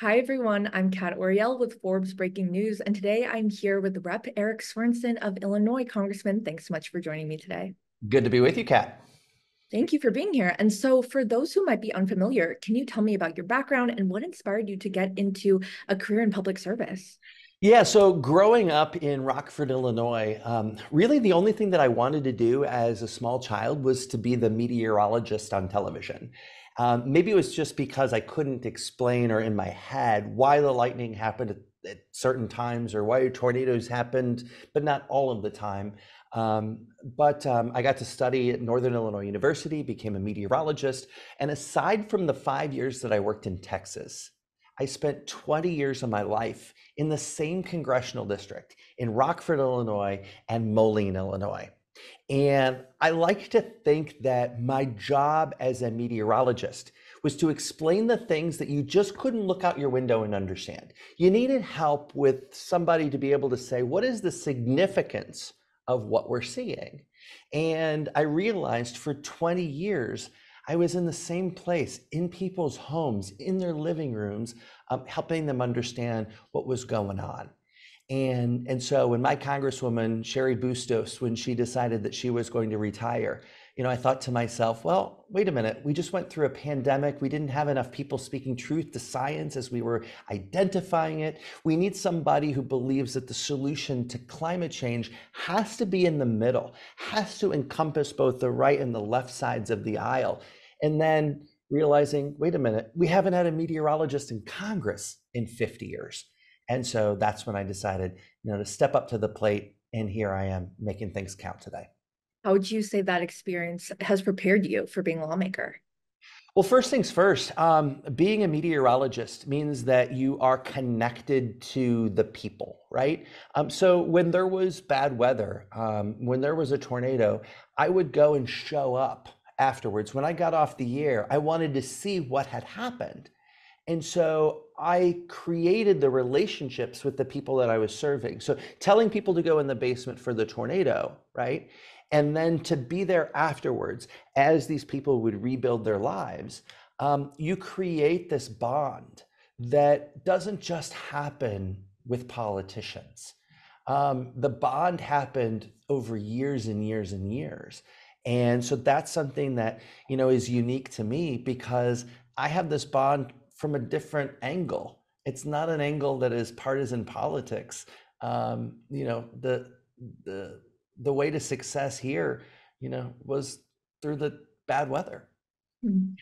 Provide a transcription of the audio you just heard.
Hi, everyone. I'm Cat Oriel with Forbes Breaking News, and today I'm here with Rep. Eric Sorensen of Illinois. Congressman, thanks so much for joining me today. Good to be with you, Kat. Thank you for being here. And so, for those who might be unfamiliar, can you tell me about your background and what inspired you to get into a career in public service? Yeah, so growing up in Rockford, Illinois, really the only thing that I wanted to do as a small child was to be the meteorologist on television. Maybe it was just because I couldn't explain or in my head why the lightning happened at certain times or why tornadoes happened, but not all of the time. But I got to study at Northern Illinois University, became a meteorologist, and aside from the 5 years that I worked in Texas, I spent 20 years of my life in the same congressional district in Rockford, Illinois, and Moline, Illinois. And I like to think that my job as a meteorologist was to explain the things that you just couldn't look out your window and understand. You needed help with somebody to be able to say, what is the significance of what we're seeing? And I realized for 20 years, I was in the same place, in people's homes, in their living rooms, helping them understand what was going on. And so when my Congresswoman, Sherry Bustos, when she decided that she was going to retire, I thought to myself, well, wait a minute, we just went through a pandemic. We didn't have enough people speaking truth to science as we were identifying it. We need somebody who believes that the solution to climate change has to be in the middle, has to encompass both the right and the left sides of the aisle. And then realizing, wait a minute, we haven't had a meteorologist in Congress in 50 years. And so that's when I decided, to step up to the plate. And here I am making things count today. How would you say that experience has prepared you for being a lawmaker? Well, first things first, being a meteorologist means that you are connected to the people, right? So when there was bad weather, when there was a tornado, I would go and show up afterwards. When I got off the air, I wanted to see what had happened. And so I created the relationships with the people that I was serving. So telling people to go in the basement for the tornado, right? And then to be there afterwards as these people would rebuild their lives, you create this bond that doesn't just happen with politicians. The bond happened over years and years and years. And so that's something that, is unique to me because I have this bond from a different angle. It's not an angle that is partisan politics. The way to success here, was through the bad weather. Hmm.